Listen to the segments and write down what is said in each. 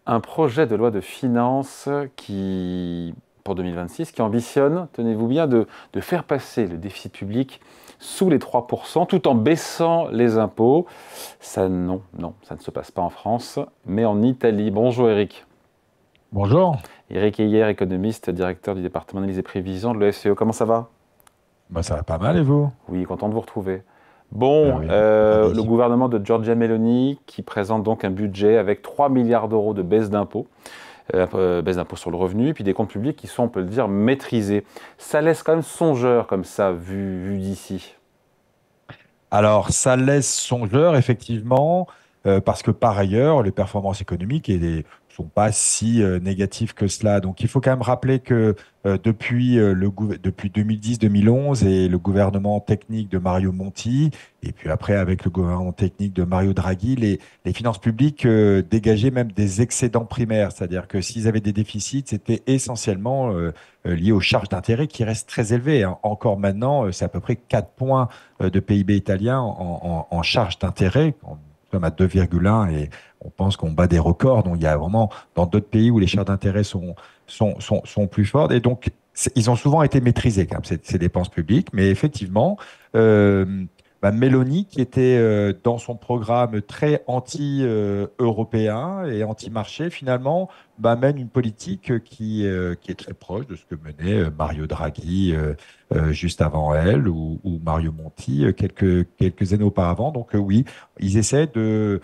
un projet de loi de finances pour 2026 qui ambitionne, tenez-vous bien, de faire passer le déficit public sous les 3%, tout en baissant les impôts. Ça, non, non, ça ne se passe pas en France, mais en Italie. Bonjour Eric. Bonjour. Eric Heyer, économiste, directeur du département d'analyse et prévision de l'OFCE. Comment ça va? Bah, ça va pas mal et vous? Oui, content de vous retrouver. Ah Bon, oui, pareil. le gouvernement de Giorgia Meloni qui présente donc un budget avec 3 milliards d'euros de baisse d'impôts sur le revenu, et puis des comptes publics qui sont, on peut le dire, maîtrisés. Ça laisse quand même songeur comme ça, vu d'ici. Alors, ça laisse songeur, effectivement, parce que par ailleurs, les performances économiques ne sont pas si négatives que cela. Donc, il faut quand même rappeler que depuis 2010-2011 et le gouvernement technique de Mario Monti, et puis après avec le gouvernement technique de Mario Draghi, les finances publiques dégageaient même des excédents primaires. C'est-à-dire que s'ils avaient des déficits, c'était essentiellement lié aux charges d'intérêt qui restent très élevées, hein. Encore maintenant, c'est à peu près 4 points de PIB italien en charge d'intérêt. On sommes à 2,1 et on pense qu'on bat des records. Donc, il y a vraiment dans d'autres pays où les charges d'intérêt sont plus fortes. Et donc, ils ont souvent été maîtrisés, quand même, ces dépenses publiques. Mais effectivement, Mélanie, qui était dans son programme très anti-européen et anti-marché, finalement, mène une politique qui est très proche de ce que menait Mario Draghi juste avant elle ou Mario Monti quelques années auparavant. Donc oui, ils essaient de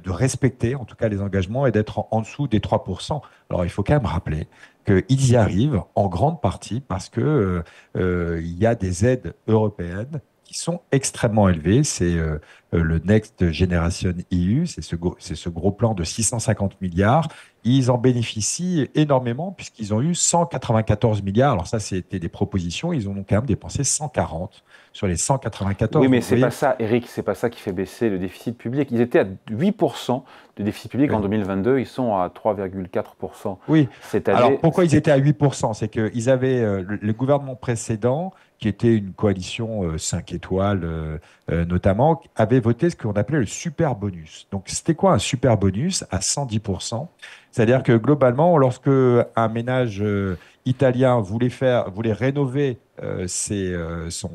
respecter en tout cas les engagements et d'être en dessous des 3%. Alors il faut quand même rappeler qu'ils y arrivent en grande partie parce que il y a des aides européennes qui sont extrêmement élevées. C'est le Next Generation EU, c'est ce gros plan de 650 milliards. Ils en bénéficient énormément puisqu'ils ont eu 194 milliards. Alors ça, c'était des propositions. Ils en ont quand même dépensé 140 sur les Oui, 194. mais Donc vous c'est pas voyez, ça, Eric, c'est pas ça qui fait baisser le déficit public. Ils étaient à 8% de déficit public en oui. 2022, ils sont à 3,4% Oui. cette Alors, année. pourquoi ils étaient à 8%? C'est qu'ils avaient le gouvernement précédent, qui était une coalition 5 étoiles notamment, avait voté ce qu'on appelait le super bonus. Donc, c'était quoi un super bonus à 110%? C'est-à-dire que globalement, lorsque un ménage italien voulait rénover son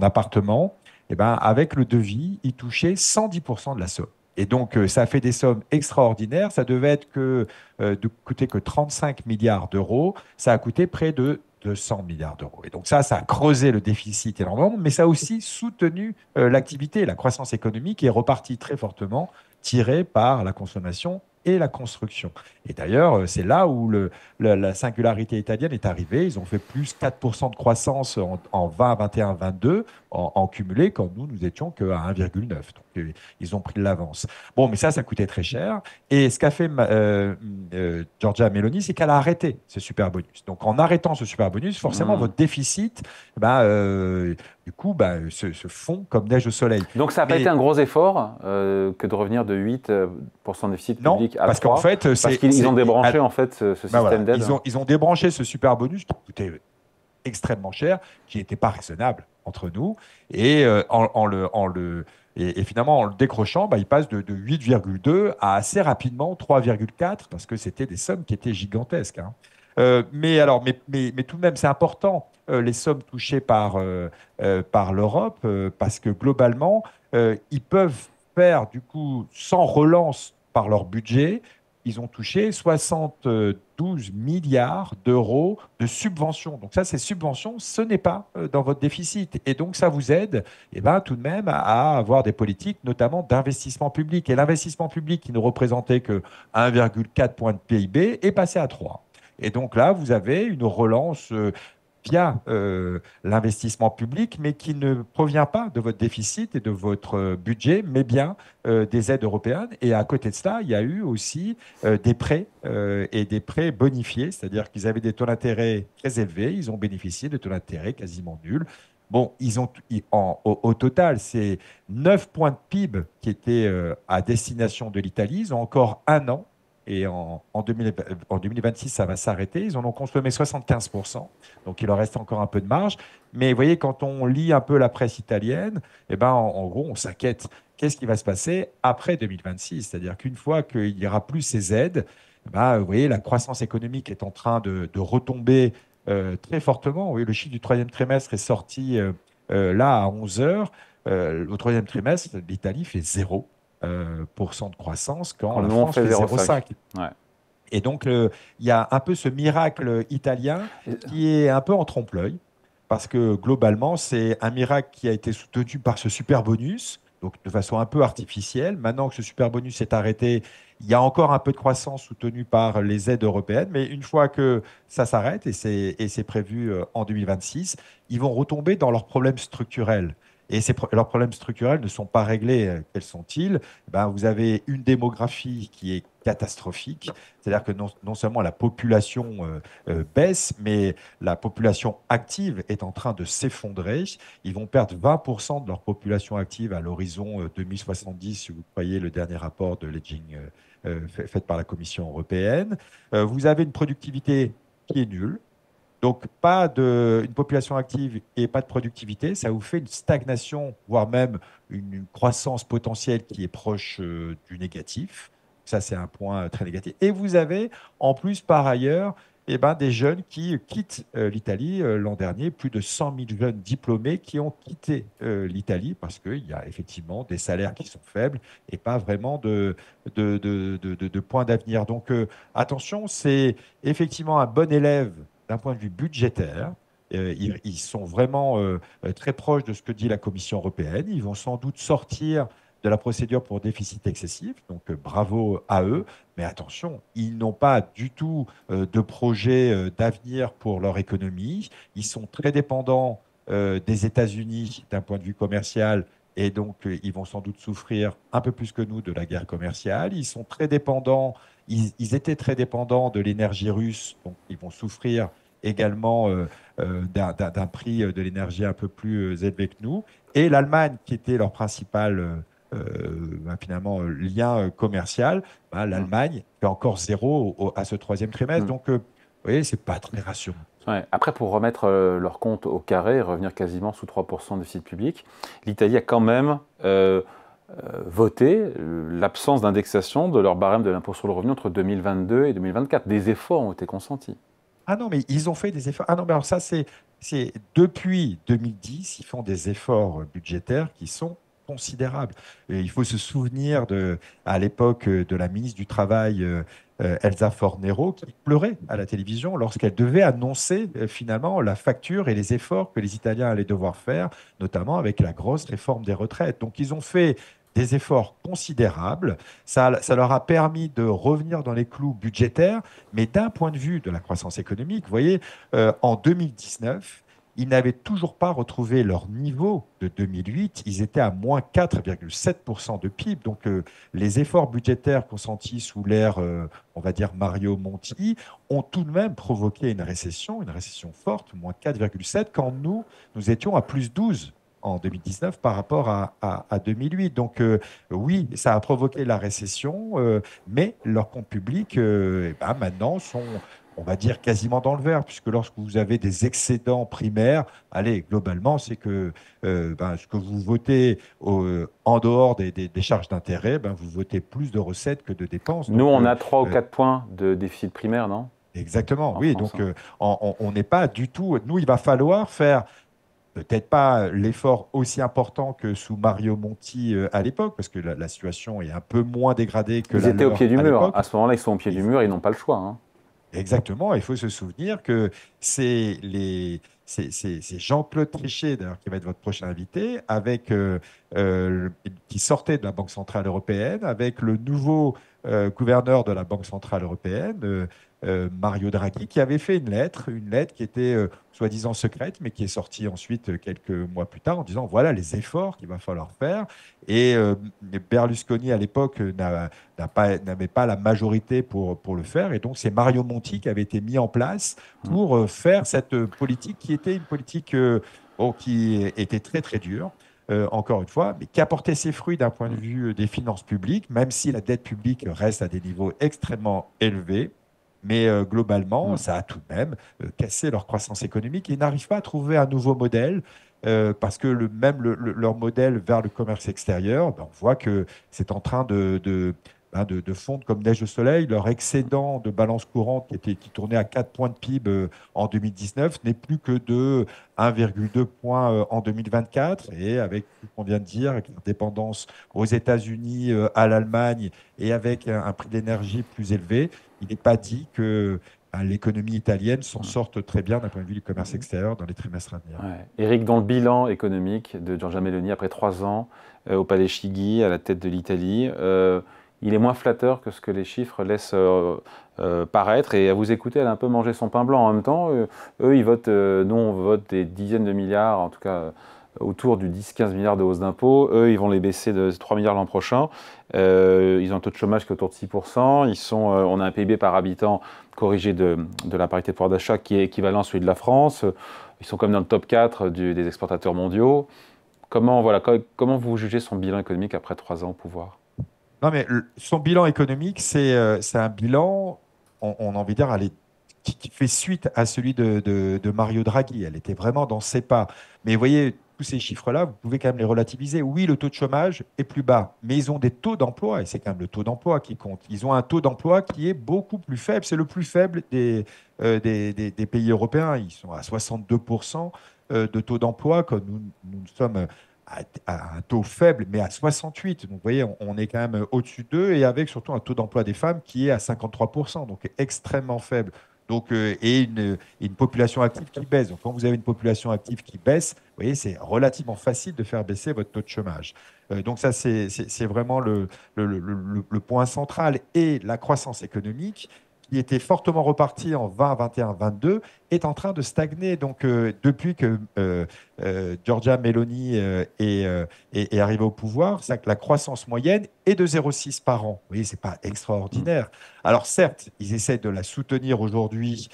appartement, eh ben, avec le devis, il touchait 110% de la somme. Et donc, ça fait des sommes extraordinaires. Ça devait être de coûter que 35 milliards d'euros. Ça a coûté près de 200 milliards d'euros. Et donc ça a creusé le déficit énormément, mais ça a aussi soutenu l'activité. La croissance économique est repartie très fortement, tirée par la consommation et la construction. Et d'ailleurs, c'est là où la singularité italienne est arrivée. Ils ont fait plus 4% de croissance en 20, 21, 22 en cumulé, quand nous étions qu'à 1,9. Donc, ils ont pris de l'avance. Bon, mais ça coûtait très cher. Et ce qu'a fait Giorgia Meloni, c'est qu'elle a arrêté ce super bonus. Donc, en arrêtant ce super bonus, forcément, Hmm. votre déficit, du coup, se fond comme neige au soleil. Donc ça n'a pas été Mais un gros effort que de revenir de 8% de déficit non, public à parce qu'en 3, fait, parce qu'ils ont débranché en fait ce système voilà, d'aide. ils ont débranché ce super bonus qui coûtait extrêmement cher, qui n'était pas raisonnable entre nous. Et, et finalement, en le décrochant, il passe de 8,2 à assez rapidement 3,4 parce que c'était des sommes qui étaient gigantesques, hein. Mais tout de même, c'est important, les sommes touchées par l'Europe, parce que globalement, ils peuvent faire, du coup, sans relance par leur budget, ils ont touché 72 milliards d'euros de subventions. Donc ça, ces subventions, ce n'est pas dans votre déficit. Et donc, ça vous aide tout de même à avoir des politiques, notamment d'investissement public. Et l'investissement public, qui ne représentait que 1,4 point de PIB, est passé à 3. Et donc là, vous avez une relance via l'investissement public, mais qui ne provient pas de votre déficit et de votre budget, mais bien des aides européennes. Et à côté de cela, il y a eu aussi des prêts et des prêts bonifiés, c'est-à-dire qu'ils avaient des taux d'intérêt très élevés, ils ont bénéficié de taux d'intérêt quasiment nuls. Bon, au total, c'est 9 points de PIB qui étaient à destination de l'Italie. Ils ont encore un an Et en 2026, ça va s'arrêter. Ils en ont consommé 75%, donc il leur reste encore un peu de marge. Mais vous voyez, quand on lit un peu la presse italienne, eh ben, en gros, on s'inquiète. Qu'est-ce qui va se passer après 2026? C'est-à-dire qu'une fois qu'il n'y aura plus ces aides, eh ben, vous voyez, la croissance économique est en train de retomber très fortement. Vous voyez, le chiffre du troisième trimestre est sorti là à 11 heures. Au troisième trimestre, l'Italie fait 0% de croissance quand Quand la nous, on France fait fait 0,5. 0,5. Ouais. Et donc, il y a un peu ce miracle italien qui est un peu en trompe-l'œil, parce que globalement, c'est un miracle qui a été soutenu par ce super bonus, donc de façon un peu artificielle. Maintenant que ce super bonus est arrêté, il y a encore un peu de croissance soutenue par les aides européennes, mais une fois que ça s'arrête, et c'est prévu en 2026, ils vont retomber dans leurs problèmes structurels. Et leurs problèmes structurels ne sont pas réglés. Quels sont-ils? Ben, vous avez une démographie qui est catastrophique, c'est-à-dire que non seulement la population baisse, mais la population active est en train de s'effondrer. Ils vont perdre 20% de leur population active à l'horizon 2070, si vous croyez le dernier rapport de l'aging fait par la Commission européenne. Vous avez une productivité qui est nulle. Donc, une population active et pas de productivité, ça vous fait une stagnation, voire même une croissance potentielle qui est proche du négatif. Ça, c'est un point très négatif. Et vous avez, en plus, par ailleurs, eh ben, des jeunes qui quittent l'Italie. L'an dernier, plus de 100 000 jeunes diplômés qui ont quitté l'Italie parce qu'il y a effectivement des salaires qui sont faibles et pas vraiment de points d'avenir. Donc, attention, c'est effectivement un bon élève d'un point de vue budgétaire. Ils sont vraiment très proches de ce que dit la Commission européenne. Ils vont sans doute sortir de la procédure pour déficit excessif, donc bravo à eux. Mais attention, ils n'ont pas du tout de projet d'avenir pour leur économie. Ils sont très dépendants des États-Unis d'un point de vue commercial. Et donc, ils vont sans doute souffrir un peu plus que nous de la guerre commerciale. Ils sont très dépendants, ils étaient très dépendants de l'énergie russe, donc ils vont souffrir également d'un prix de l'énergie un peu plus élevé que nous. Et l'Allemagne, qui était leur principal finalement lien commercial, bah, Mm. l'Allemagne fait encore zéro à ce troisième trimestre. Mm. Donc, vous voyez, c'est pas très rassurant. Ouais. Après, pour remettre leur compte au carré, revenir quasiment sous 3% de déficit public, l'Italie a quand même voté l'absence d'indexation de leur barème de l'impôt sur le revenu entre 2022 et 2024. Des efforts ont été consentis. Ah non, mais ils ont fait des efforts. Ah non, mais alors ça, c'est depuis 2010, ils font des efforts budgétaires qui sont considérables. Et il faut se souvenir à l'époque de la ministre du Travail, Elsa Fornero, qui pleurait à la télévision lorsqu'elle devait annoncer finalement la facture et les efforts que les Italiens allaient devoir faire, notamment avec la grosse réforme des retraites. Donc, ils ont fait des efforts considérables. Ça leur a permis de revenir dans les clous budgétaires, mais d'un point de vue de la croissance économique, vous voyez, en 2019, ils n'avaient toujours pas retrouvé leur niveau de 2008. Ils étaient à moins 4,7% de PIB. Donc, les efforts budgétaires consentis sous l'ère, on va dire, Mario Monti, ont tout de même provoqué une récession forte, moins 4,7, quand nous étions à plus 12 en 2019 par rapport à 2008. Donc oui, ça a provoqué la récession, mais leurs comptes publics eh ben, maintenant sont, on va dire, quasiment dans le vert, puisque lorsque vous avez des excédents primaires, allez, globalement, c'est que ben, ce que vous votez en dehors des charges d'intérêt, ben, vous votez plus de recettes que de dépenses. Nous, Donc, on a 3 ou euh, 4 points de déficit primaire, non? exactement, En oui. France, Donc, hein. on n'est pas du tout. Nous, il va falloir faire peut-être pas l'effort aussi important que sous Mario Monti à l'époque, parce que la situation est un peu moins dégradée que Ils la étaient au pied leur du à mur. l'époque. À ce moment-là, ils sont au pied Il du faut- mur, ils n'ont pas le choix, hein. Exactement, il faut se souvenir que c'est Jean-Claude Trichet, d'ailleurs, qui va être votre prochain invité, qui sortait de la Banque Centrale Européenne, avec le nouveau gouverneur de la Banque Centrale Européenne, Mario Draghi, qui avait fait une lettre qui était soi-disant secrète, mais qui est sortie ensuite quelques mois plus tard en disant voilà les efforts qu'il va falloir faire. Et Berlusconi, à l'époque, n'avait pas la majorité pour le faire. Et donc, c'est Mario Monti qui avait été mis en place Mm. pour faire cette politique qui était une politique qui était très, très dure. encore une fois, mais qui a porté ses fruits d'un point de vue des finances publiques, même si la dette publique reste à des niveaux extrêmement élevés. Mais globalement, ça a tout de même cassé leur croissance économique et ils n'arrivent pas à trouver un nouveau modèle parce que leur modèle vers le commerce extérieur, ben, on voit que c'est en train de fondre comme neige au soleil. Leur excédent de balance courante qui tournait à 4 points de PIB en 2019 n'est plus que de 1,2 points en 2024. Et avec ce qu'on vient de dire, avec une dépendance aux États-Unis, à l'Allemagne et avec un prix de l'énergie plus élevé, il n'est pas dit que l'économie italienne s'en sorte très bien d'un point de vue du commerce extérieur dans les trimestres à venir. Ouais. Eric, dans le bilan économique de Giorgia Meloni, après 3 ans au Palais Chigi, à la tête de l'Italie, il est moins flatteur que ce que les chiffres laissent paraître. Et à vous écouter, elle a un peu mangé son pain blanc en même temps. Eux, ils votent, nous, on vote des dizaines de milliards, en tout cas autour du 10-15 milliards de hausse d'impôts. Eux, ils vont les baisser de 3 milliards l'an prochain. Ils ont un taux de chômage qui est autour de 6%. On a un PIB par habitant corrigé de la parité de pouvoir d'achat qui est équivalent à celui de la France. Ils sont comme dans le top 4 des exportateurs mondiaux. Comment vous jugez son bilan économique après 3 ans au pouvoir? Non, mais son bilan économique, c'est un bilan, on a envie de dire, qui fait suite à celui de Mario Draghi. Elle était vraiment dans ses pas. Mais vous voyez, tous ces chiffres-là, vous pouvez quand même les relativiser. Oui, le taux de chômage est plus bas, mais ils ont des taux d'emploi, et c'est quand même le taux d'emploi qui compte. Ils ont un taux d'emploi qui est beaucoup plus faible. C'est le plus faible des pays européens. Ils sont à 62% de taux d'emploi, quand nous sommes à un taux faible, mais à 68. Donc, vous voyez, on est quand même au-dessus d'eux et avec surtout un taux d'emploi des femmes qui est à 53%, donc extrêmement faible. Donc, et une population active qui baisse. Donc, quand vous avez une population active qui baisse, vous voyez, c'est relativement facile de faire baisser votre taux de chômage. Donc, ça, c'est vraiment le point central. Et la croissance économique, qui était fortement repartie en 20, 21, 22, est en train de stagner. Donc, depuis que Giorgia Meloni est arrivée au pouvoir, c'est que la croissance moyenne est de 0,6 par an. Vous voyez, ce n'est pas extraordinaire. Alors, certes, ils essaient de la soutenir aujourd'hui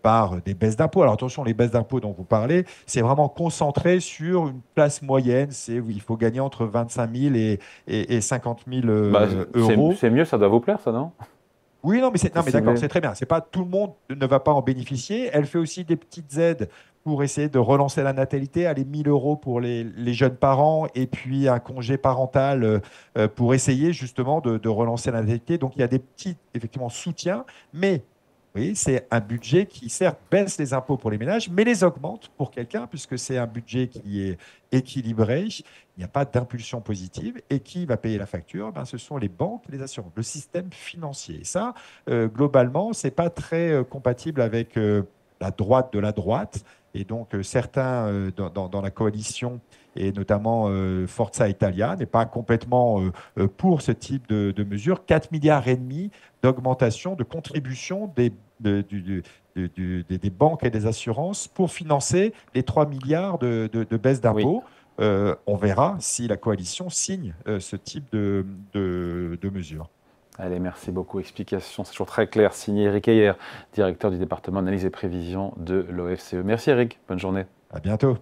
par des baisses d'impôts. Alors, attention, les baisses d'impôts dont vous parlez, c'est vraiment concentré sur une classe moyenne. Il faut gagner entre 25 000 et 50 000 euros. C'est mieux, ça doit vous plaire, ça, non? Oui, non, mais non, mais d'accord, Ciblé. c'est très bien. C'est pas tout le monde ne va pas en bénéficier. Elle fait aussi des petites aides pour essayer de relancer la natalité, aller 1 000 euros pour les jeunes parents et puis un congé parental pour essayer justement de relancer la natalité. Donc il y a des petits effectivement soutiens, mais oui, c'est un budget qui certes baisse les impôts pour les ménages, mais les augmente pour quelqu'un puisque c'est un budget qui est équilibré. Il n'y a pas d'impulsion positive. Et qui va payer la facture? Ben, ce sont les banques et les assurances, le système financier. Et ça, globalement, ce n'est pas très compatible avec la droite de la droite. Et donc, certains dans la coalition, et notamment Forza Italia, n'est pas complètement pour ce type de mesures. 4 milliards et demi d'augmentation de contribution des banques et des assurances pour financer les 3 milliards de baisse Oui. d'impôts. On verra si la coalition signe ce type de mesures. Allez, merci beaucoup. Explication, c'est toujours très clair. Signé Eric Heyer, directeur du département analyse et prévision de l'OFCE. Merci Eric, bonne journée. À bientôt.